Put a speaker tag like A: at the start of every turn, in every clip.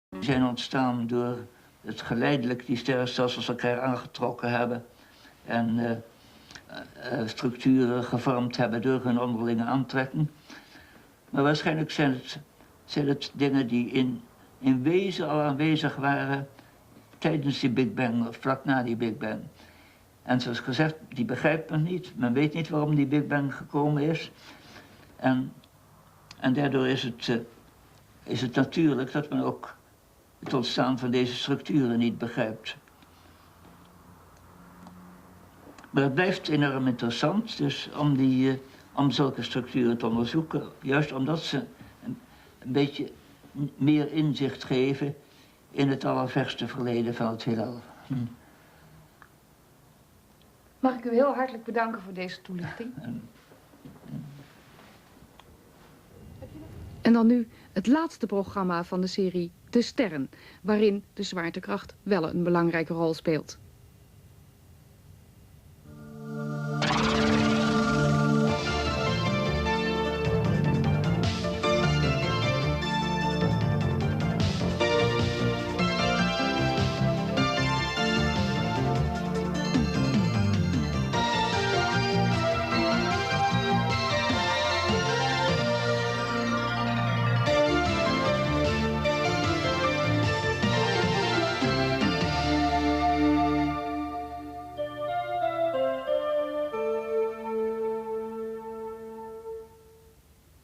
A: Die zijn ontstaan door het geleidelijk die sterrenstelsels elkaar aangetrokken hebben en structuren gevormd hebben door hun onderlinge aantrekking. Maar waarschijnlijk zijn het dingen die in wezen al aanwezig waren tijdens die Big Bang of vlak na die Big Bang. En zoals gezegd, die begrijpt men niet. Men weet niet waarom die Big Bang gekomen is. En daardoor is het natuurlijk dat men ook het ontstaan van deze structuren niet begrijpt. Maar het blijft enorm interessant dus om zulke structuren te onderzoeken. Juist omdat ze een beetje meer inzicht geven in het allerverste verleden van het heelal.
B: Mag ik u heel hartelijk bedanken voor deze toelichting. En dan nu het laatste programma van de serie De Sterren, waarin de zwaartekracht wel een belangrijke rol speelt.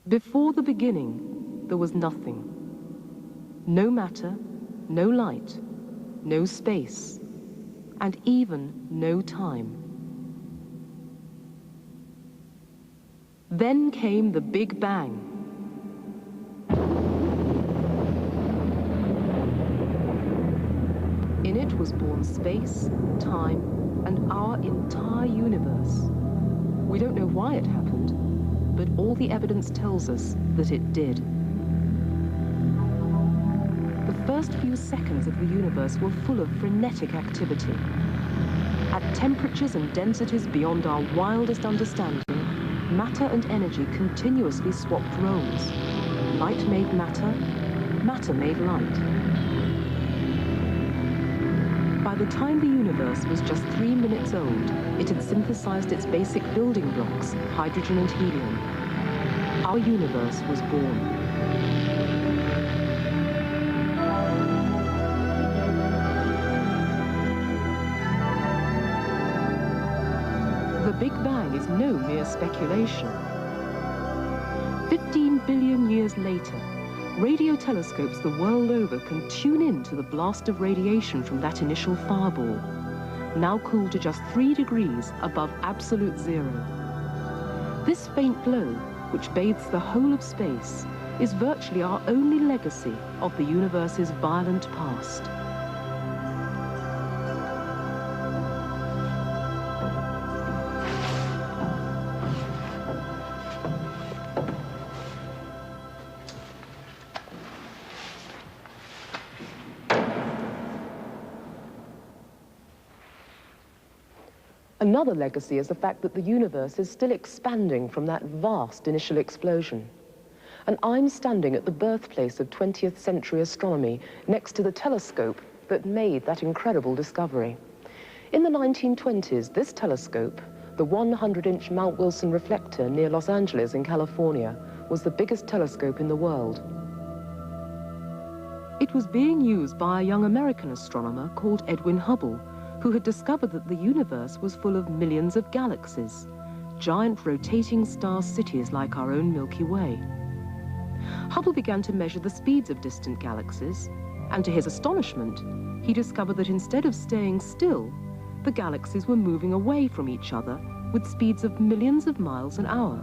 C: Before the beginning, there was nothing. No matter, no light, no space, and even no time. Then came the Big Bang. In it was born space, time, and our entire universe. We don't know why it happened, but all the evidence tells us that it did. The first few seconds of the universe were full of frenetic activity. At temperatures and densities beyond our wildest understanding, matter and energy continuously swapped roles. Light made matter, matter made light. By the time the universe was just 3 minutes old, it had synthesized its basic building blocks, hydrogen and helium. Our universe was born. The Big Bang is no mere speculation. 15 billion years later, radio telescopes the world over can tune in to the blast of radiation from that initial fireball, now cooled to just 3 degrees above absolute zero. This faint glow, which bathes the whole of space, is virtually our only legacy of the universe's violent past. Another legacy is the fact that the universe is still expanding from that vast initial explosion. And I'm standing at the birthplace of 20th century astronomy, next to the telescope that made that incredible discovery. In the 1920s, this telescope, the 100-inch Mount Wilson reflector near Los Angeles in California, was the biggest telescope in the world. It was being used by a young American astronomer called Edwin Hubble, who had discovered that the universe was full of millions of galaxies, giant rotating star cities like our own Milky Way. Hubble began to measure the speeds of distant galaxies, and to his astonishment, he discovered that instead of staying still, the galaxies were moving away from each other with speeds of millions of miles an hour.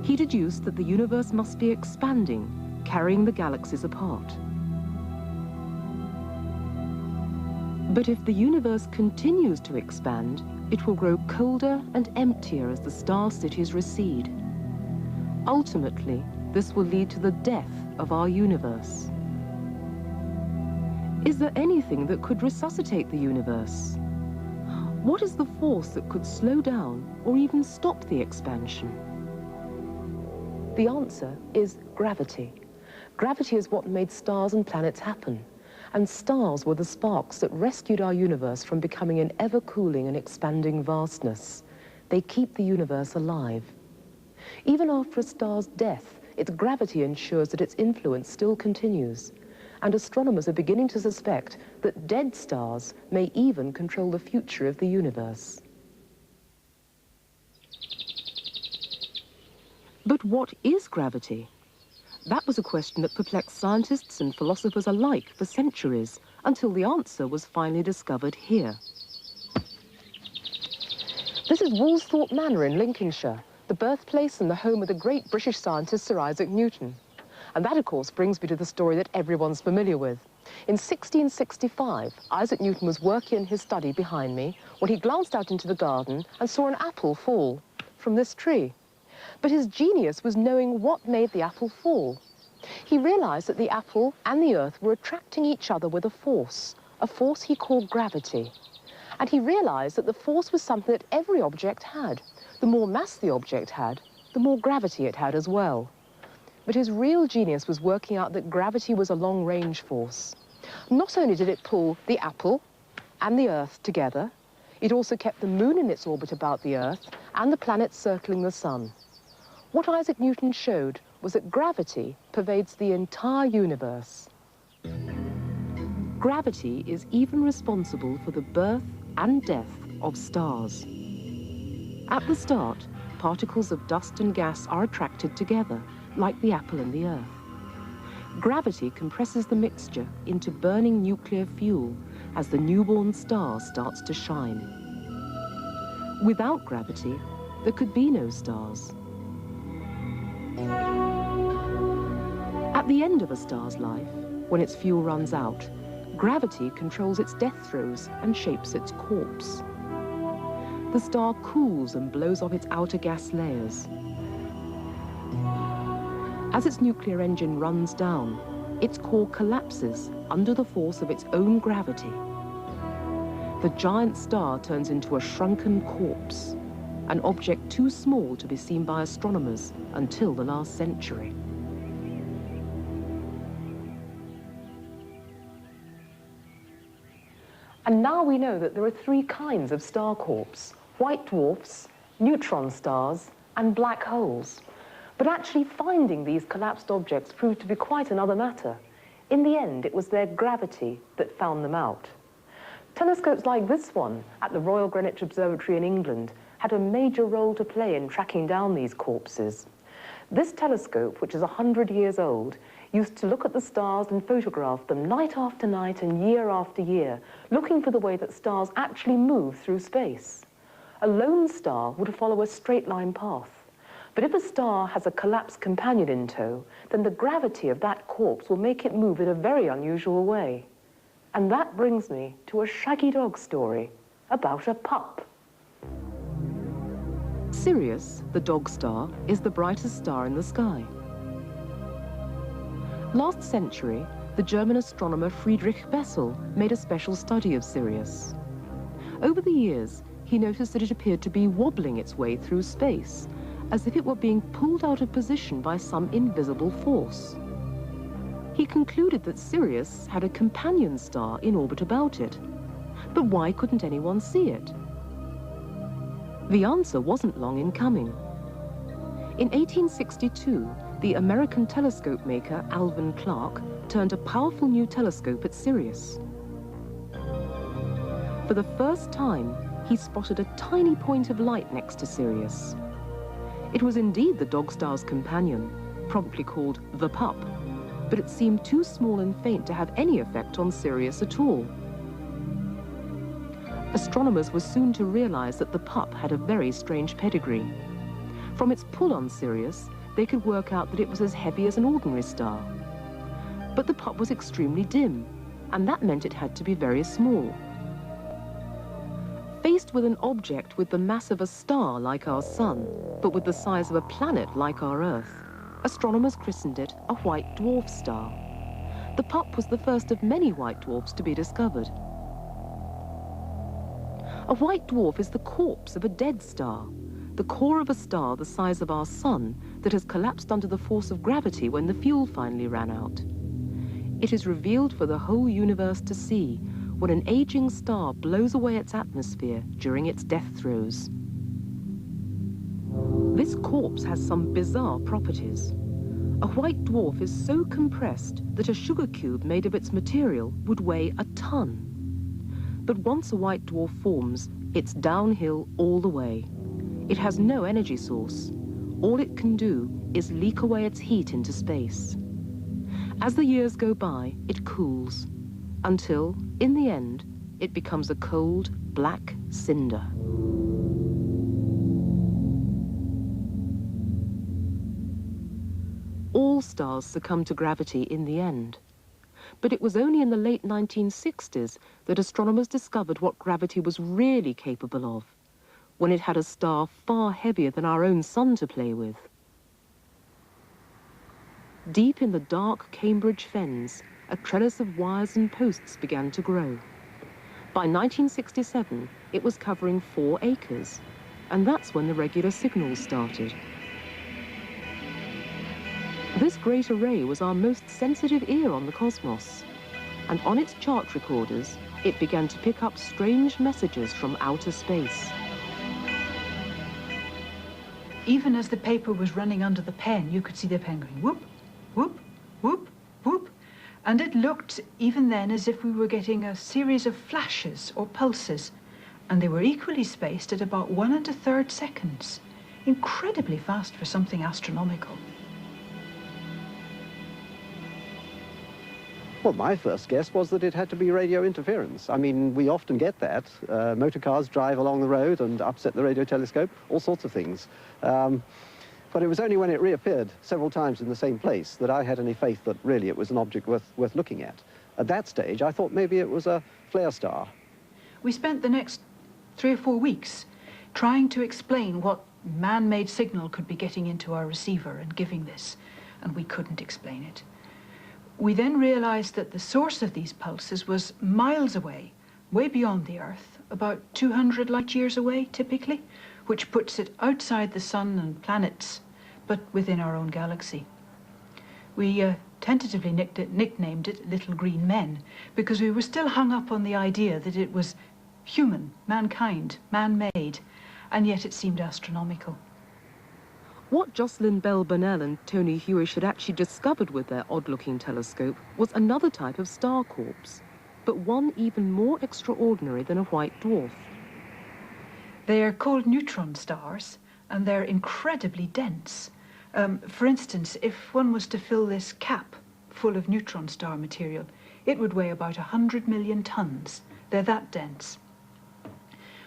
C: He deduced that the universe must be expanding, carrying the galaxies apart. But if the universe continues to expand, it will grow colder and emptier as the star cities recede. Ultimately, this will lead to the death of our universe. Is there anything that could resuscitate the universe? What is the force that could slow down or even stop the expansion? The answer is gravity. Gravity is what made stars and planets happen, and stars were the sparks that rescued our universe from becoming an ever-cooling and expanding vastness. They keep the universe alive. Even after a star's death, its gravity ensures that its influence still continues, and astronomers are beginning to suspect that dead stars may even control the future of the universe. But what is gravity? That was a question that perplexed scientists and philosophers alike for centuries, until the answer was finally discovered here. This is Woolsthorpe Manor in Lincolnshire, the birthplace and the home of the great British scientist Sir Isaac Newton. And that, of course, brings me to the story that everyone's familiar with. In 1665, Isaac Newton was working in his study behind me when he glanced out into the garden and saw an apple fall from this tree. But his genius was knowing what made the apple fall. He realized that the apple and the earth were attracting each other with a force he called gravity. And he realized that the force was something that every object had. The more mass the object had, the more gravity it had as well. But his real genius was working out that gravity was a long-range force. Not only did it pull the apple and the earth together, it also kept the moon in its orbit about the earth and the planets circling the sun. What Isaac Newton showed was that gravity pervades the entire universe. Gravity is even responsible for the birth and death of stars. At the start, particles of dust and gas are attracted together, like the apple and the earth. Gravity compresses the mixture into burning nuclear fuel as the newborn star starts to shine. Without gravity, there could be no stars. At the end of a star's life, when its fuel runs out, gravity controls its death throes and shapes its corpse. The star cools and blows off its outer gas layers. As its nuclear engine runs down, its core collapses under the force of its own gravity. The giant star turns into a shrunken corpse, an object too small to be seen by astronomers until the last century. And now we know that there are three kinds of star corpse: white dwarfs, neutron stars, and black holes. But actually finding these collapsed objects proved to be quite another matter. In the end, it was their gravity that found them out. Telescopes like this one at the Royal Greenwich Observatory in England had a major role to play in tracking down these corpses. This telescope, which is 100 years old, used to look at the stars and photograph them night after night and year after year, looking for the way that stars actually move through space. A lone star would follow a straight-line path. But if a star has a collapsed companion in tow, then the gravity of that corpse will make it move in a very unusual way. And that brings me to a shaggy dog story about a pup. Sirius, the dog star, is the brightest star in the sky. Last century, the German astronomer Friedrich Bessel made a special study of Sirius. Over the years, he noticed that it appeared to be wobbling its way through space, as if it were being pulled out of position by some invisible force. He concluded that Sirius had a companion star in orbit about it. But why couldn't anyone see it? The answer wasn't long in coming. In 1862, the American telescope maker Alvan Clark turned a powerful new telescope at Sirius. For the first time, he spotted a tiny point of light next to Sirius. It was indeed the dog star's companion, promptly called the pup, but it seemed too small and faint to have any effect on Sirius at all. Astronomers were soon to realize that the pup had a very strange pedigree. From its pull on Sirius, they could work out that it was as heavy as an ordinary star. But the pup was extremely dim, and that meant it had to be very small. Faced with an object with the mass of a star like our sun, but with the size of a planet like our Earth, astronomers christened it a white dwarf star. The pup was the first of many white dwarfs to be discovered. A white dwarf is the corpse of a dead star. the core of a star the size of our sun that has collapsed under the force of gravity when the fuel finally ran out. It is revealed for the whole universe to see when an aging star blows away its atmosphere during its death throes. This corpse has some bizarre properties. A white dwarf is so compressed that a sugar cube made of its material would weigh a ton. But once a white dwarf forms, it's downhill all the way. It has no energy source. All it can do is leak away its heat into space. As the years go by, it cools, until, in the end, it becomes a cold, black cinder. All stars succumb to gravity in the end. But it was only in the late 1960s that astronomers discovered what gravity was really capable of, when it had a star far heavier than our own sun to play with. Deep in the dark Cambridge fens, a trellis of wires and posts began to grow. By 1967, it was covering 4 acres, and that's when the regular signals started. This great array was our most sensitive ear on the cosmos, and on its chart recorders, it began to pick up strange messages from outer space.
D: Even as the paper was running under the pen, you could see the pen going whoop, whoop, whoop, whoop. And it looked, even then, as if we were getting a series of flashes or pulses. And they were equally spaced at about 1 1/3 seconds. Incredibly fast for something astronomical.
E: Well, my first guess was that it had to be radio interference. I mean, we often get that. Motor cars drive along the road and upset the radio telescope, all sorts of things. But it was only when it reappeared several times in the same place that I had any faith that really it was an object worth looking at. At that stage, I thought maybe it was a flare star.
D: We spent the next 3 or 4 weeks trying to explain what man-made signal could be getting into our receiver and giving this, and we couldn't explain it. We then realized that the source of these pulses was miles away, way beyond the Earth, about 200 light years away, typically, which puts it outside the sun and planets, but within our own galaxy. We tentatively nicknamed it Little Green Men, because we were still hung up on the idea that it was human, mankind, man-made, and yet it seemed astronomical.
C: What Jocelyn Bell Burnell and Tony Hewish had actually discovered with their odd-looking telescope was another type of star corpse, but one even more extraordinary than a white dwarf.
D: They're called neutron stars, and they're incredibly dense. For instance, if one was to fill this cap full of neutron star material, it would weigh about 100 million tons. They're that dense.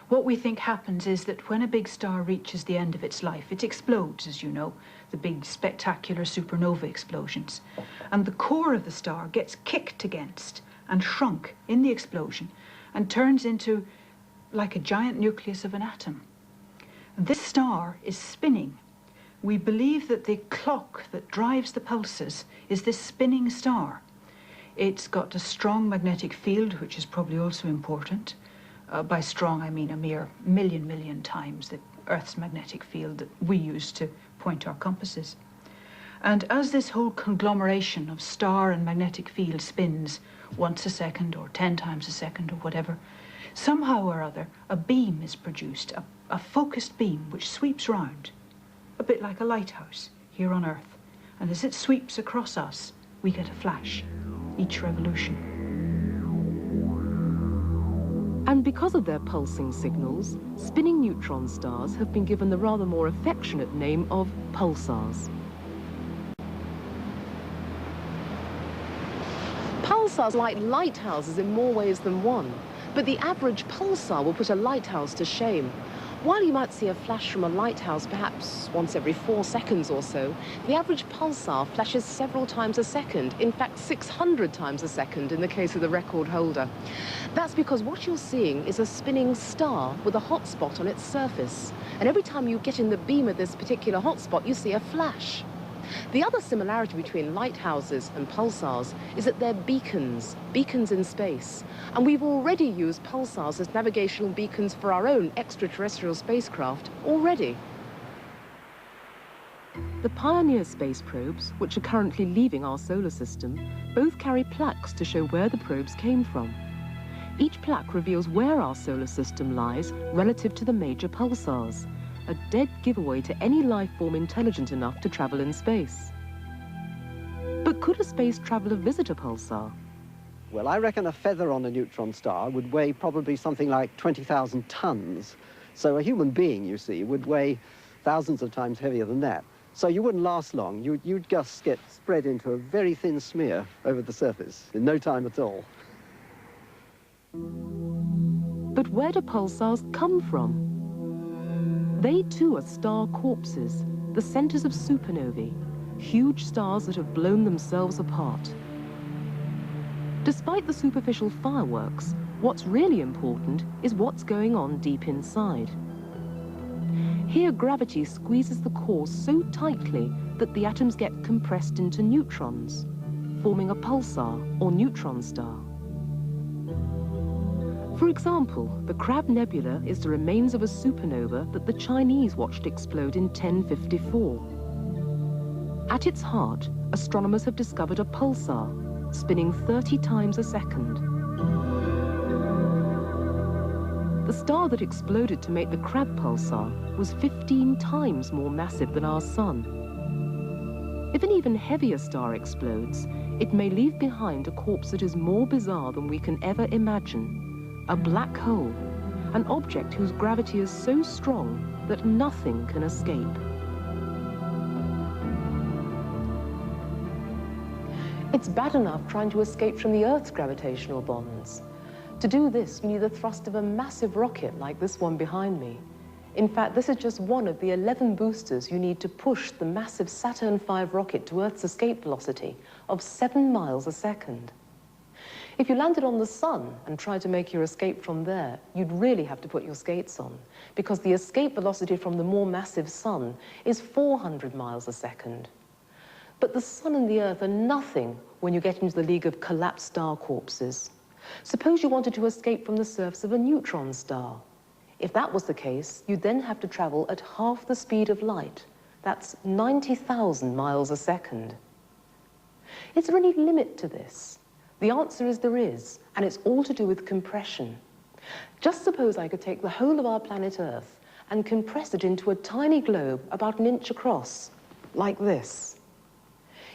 D: What we think happens is that when a big star reaches the end of its life, it explodes, as you know, the big spectacular supernova explosions. And the core of the star gets kicked against and shrunk in the explosion and turns into like a giant nucleus of an atom. This star is spinning. We believe that the clock that drives the pulses is this spinning star. It's got a strong magnetic field, which is probably also important. By strong, I mean a mere million times the Earth's magnetic field that we use to point our compasses. And as this whole conglomeration of star and magnetic field spins once a second or 10 times a second or whatever, somehow or other a beam is produced, a focused beam which sweeps round, a bit like a lighthouse here on Earth. And as it sweeps across us, we get a flash each revolution.
C: And because of their pulsing signals, spinning neutron stars have been given the rather more affectionate name of pulsars. Pulsars are like lighthouses in more ways than one, but the average pulsar will put a lighthouse to shame. While you might see a flash from a lighthouse perhaps once every 4 seconds or so, the average pulsar flashes several times a second, in fact 600 times a second in the case of the record holder. That's because what you're seeing is a spinning star with a hot spot on its surface. And every time you get in the beam of this particular hot spot, you see a flash. The other similarity between lighthouses and pulsars is that they're beacons in space. And we've already used pulsars as navigational beacons for our own extraterrestrial spacecraft already. The Pioneer space probes, which are currently leaving our solar system, both carry plaques to show where the probes came from. Each plaque reveals where our solar system lies relative to the major pulsars, a dead giveaway to any life form intelligent enough to travel in space. But could a space traveler visit a pulsar?
E: Well, I reckon a feather on a neutron star would weigh probably something like 20,000 tons. So a human being, you see, would weigh thousands of times heavier than that. So you wouldn't last long. You'd just get spread into a very thin smear over the surface in no time at all.
C: But where do pulsars come from? They too are star corpses, the centers of supernovae, huge stars that have blown themselves apart. Despite the superficial fireworks, what's really important is what's going on deep inside. Here, gravity squeezes the core so tightly that the atoms get compressed into neutrons, forming a pulsar or neutron star. For example, the Crab Nebula is the remains of a supernova that the Chinese watched explode in 1054. At its heart, astronomers have discovered a pulsar, spinning 30 times a second. The star that exploded to make the Crab pulsar was 15 times more massive than our Sun. If an even heavier star explodes, it may leave behind a corpse that is more bizarre than we can ever imagine. A black hole, an object whose gravity is so strong that nothing can escape. It's bad enough trying to escape from the Earth's gravitational bonds. To do this, you need the thrust of a massive rocket like this one behind me. In fact, this is just one of the 11 boosters you need to push the massive Saturn V rocket to Earth's escape velocity of 7 miles a second. If you landed on the Sun and tried to make your escape from there, you'd really have to put your skates on, because the escape velocity from the more massive Sun is 400 miles a second. But the Sun and the Earth are nothing when you get into the league of collapsed star corpses. Suppose you wanted to escape from the surface of a neutron star. If that was the case, you'd then have to travel at half the speed of light. That's 90,000 miles a second. Is there any limit to this? The answer is there is, and it's all to do with compression. Just suppose I could take the whole of our planet Earth and compress it into a tiny globe about 1 inch across, like this.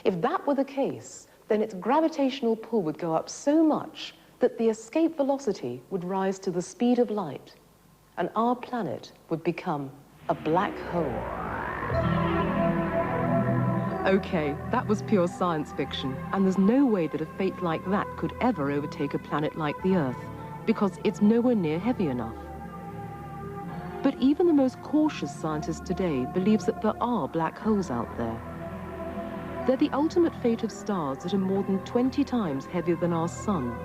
C: If that were the case, then its gravitational pull would go up so much that the escape velocity would rise to the speed of light, and our planet would become a black hole. Okay, that was pure science fiction, and there's no way that a fate like that could ever overtake a planet like the Earth, because it's nowhere near heavy enough. But even the most cautious scientist today believes that there are black holes out there. They're the ultimate fate of stars that are more than 20 times heavier than our Sun,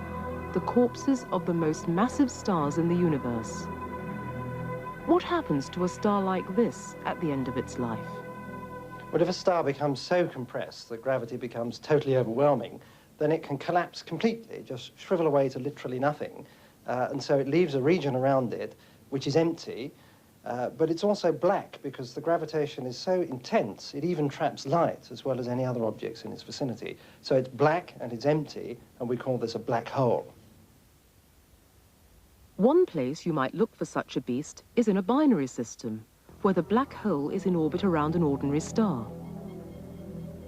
C: the corpses of the most massive stars in the universe. What happens to a star like this at the end of its life?
F: Well, if a star becomes so compressed that gravity becomes totally overwhelming, then it can collapse completely, just shrivel away to literally nothing. And so it leaves a region around it which is empty, but it's also black because the gravitation is so intense, it even traps light as well as any other objects in its vicinity. So it's black and it's empty, and we call this a black hole.
C: One place you might look for such a beast is in a binary system, where the black hole is in orbit around an ordinary star.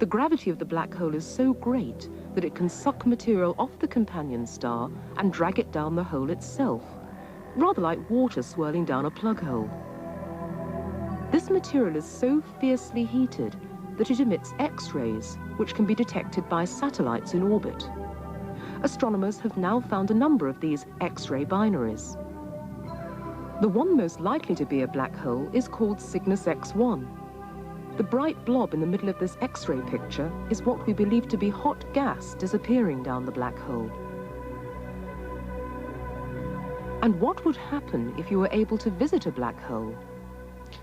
C: The gravity of the black hole is so great that it can suck material off the companion star and drag it down the hole itself, rather like water swirling down a plug hole. This material is so fiercely heated that it emits X-rays, which can be detected by satellites in orbit. Astronomers have now found a number of these X-ray binaries. The one most likely to be a black hole is called Cygnus X1. The bright blob in the middle of this X-ray picture is what we believe to be hot gas disappearing down the black hole. And what would happen if you were able to visit a black hole?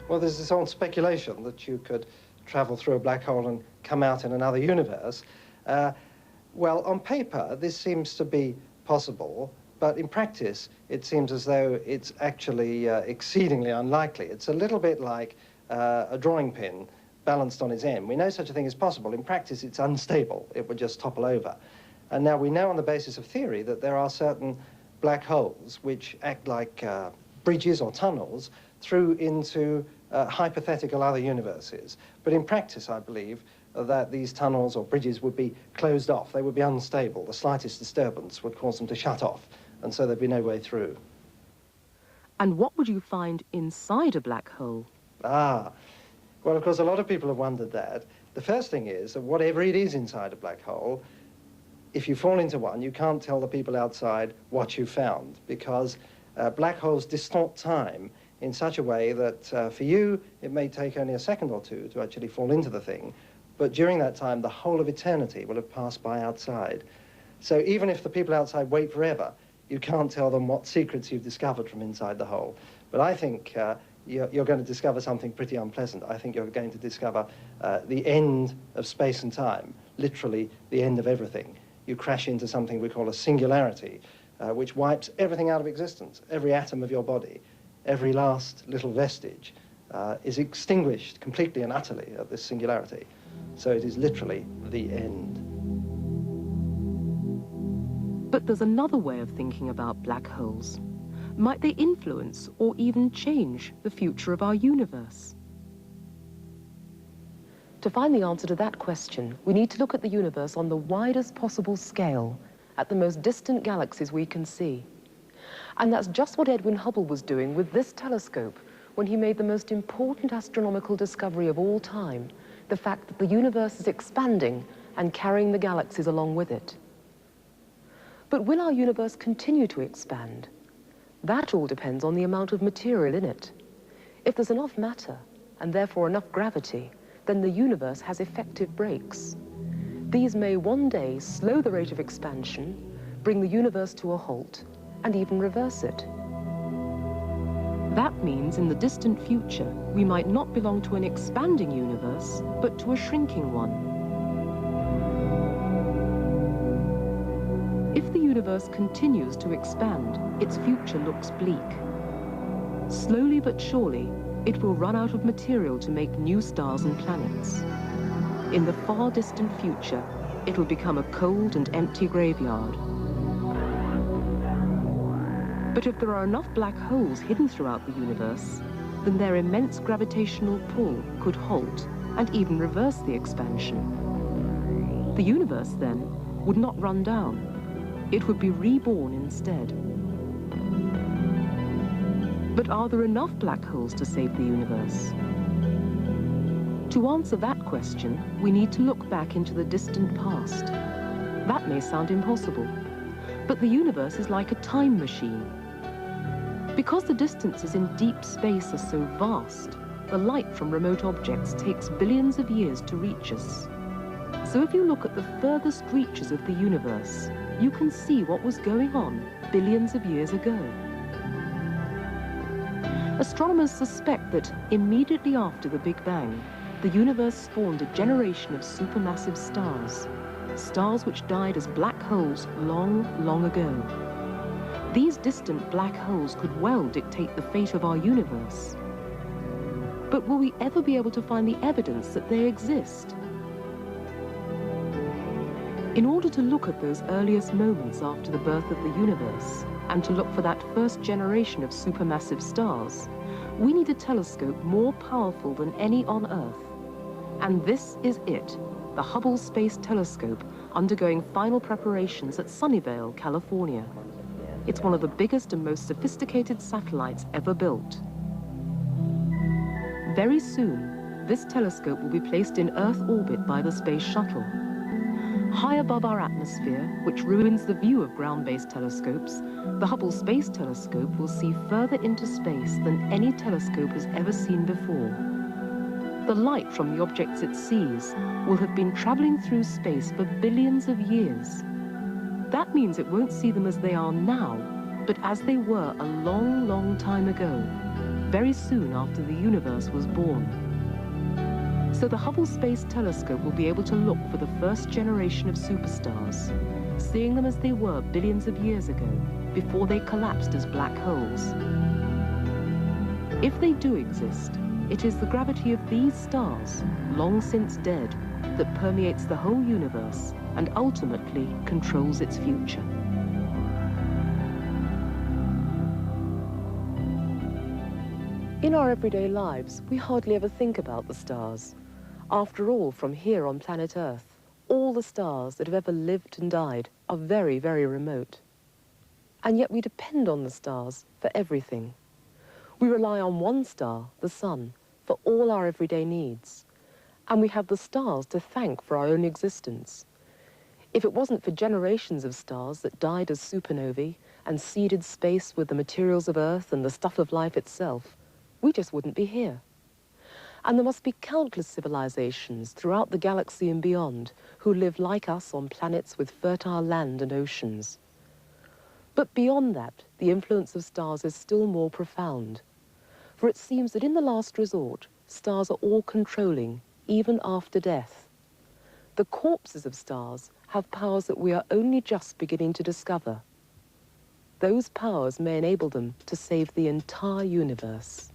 F: Well, there's this old speculation that you could travel through a black hole and come out in another universe. Well, on paper, this seems to be possible, but in practice, it seems as though it's actually exceedingly unlikely. It's a little bit like a drawing pin balanced on its end. We know such a thing is possible. In practice, it's unstable. It would just topple over. And now we know on the basis of theory that there are certain black holes which act like bridges or tunnels through into hypothetical other universes. But in practice, I believe that these tunnels or bridges would be closed off. They would be unstable. The slightest disturbance would cause them to shut off, and so there'd be no way through.
C: And what would you find inside a black hole?
F: Ah, well, of course, a lot of people have wondered that. The first thing is that whatever it is inside a black hole, if you fall into one, you can't tell the people outside what you found, because black holes distort time in such a way that for you, it may take only a second or two to actually fall into the thing, but during that time, the whole of eternity will have passed by outside. So even if the people outside wait forever, you can't tell them what secrets you've discovered from inside the hole. But I think you're going to discover something pretty unpleasant. I think you're going to discover the end of space and time, literally the end of everything. You crash into something we call a singularity, which wipes everything out of existence. Every atom of your body, every last little vestige is extinguished completely and utterly at this singularity. So it is literally the end.
C: But there's another way of thinking about black holes. Might they influence or even change the future of our universe? To find the answer to that question, we need to look at the universe on the widest possible scale, at the most distant galaxies we can see. And that's just what Edwin Hubble was doing with this telescope when he made the most important astronomical discovery of all time, the fact that the universe is expanding and carrying the galaxies along with it. But will our universe continue to expand? That all depends on the amount of material in it. If there's enough matter, and therefore enough gravity, then the universe has effective brakes. These may one day slow the rate of expansion, bring the universe to a halt, and even reverse it. That means in the distant future, we might not belong to an expanding universe, but to a shrinking one. If the universe continues to expand, its future looks bleak. Slowly but surely, it will run out of material to make new stars and planets. In the far distant future, it will become a cold and empty graveyard. But if there are enough black holes hidden throughout the universe, then their immense gravitational pull could halt and even reverse the expansion. The universe, then, would not run down. It would be reborn instead. But are there enough black holes to save the universe? To answer that question, we need to look back into the distant past. That may sound impossible, but the universe is like a time machine. Because the distances in deep space are so vast, the light from remote objects takes billions of years to reach us. So if you look at the furthest reaches of the universe, you can see what was going on billions of years ago. Astronomers suspect that immediately after the Big Bang, the universe spawned a generation of supermassive stars, stars which died as black holes long, long ago. These distant black holes could well dictate the fate of our universe. But will we ever be able to find the evidence that they exist? In order to look at those earliest moments after the birth of the universe, and to look for that first generation of supermassive stars, we need a telescope more powerful than any on Earth. And this is it, the Hubble Space Telescope, undergoing final preparations at Sunnyvale, California. It's one of the biggest and most sophisticated satellites ever built. Very soon, this telescope will be placed in Earth orbit by the Space Shuttle. High above our atmosphere, which ruins the view of ground-based telescopes, the Hubble Space Telescope will see further into space than any telescope has ever seen before. The light from the objects it sees will have been traveling through space for billions of years. That means it won't see them as they are now, but as they were a long, long time ago, very soon after the universe was born. So the Hubble Space Telescope will be able to look for the first generation of superstars, seeing them as they were billions of years ago, before they collapsed as black holes. If they do exist, It is the gravity of these stars, long since dead, that permeates the whole universe and ultimately controls its future. In our everyday lives, we hardly ever think about the stars. After all, from here on planet Earth, all the stars that have ever lived and died are very, very remote. And yet we depend on the stars for everything. We rely on one star, the sun, for all our everyday needs. And we have the stars to thank for our own existence. If it wasn't for generations of stars that died as supernovae and seeded space with the materials of Earth and the stuff of life itself, we just wouldn't be here. And there must be countless civilizations throughout the galaxy and beyond who live like us on planets with fertile land and oceans. But beyond that, the influence of stars is still more profound. For it seems that in the last resort, stars are all controlling, even after death. The corpses of stars have powers that we are only just beginning to discover. Those powers may enable them to save the entire universe.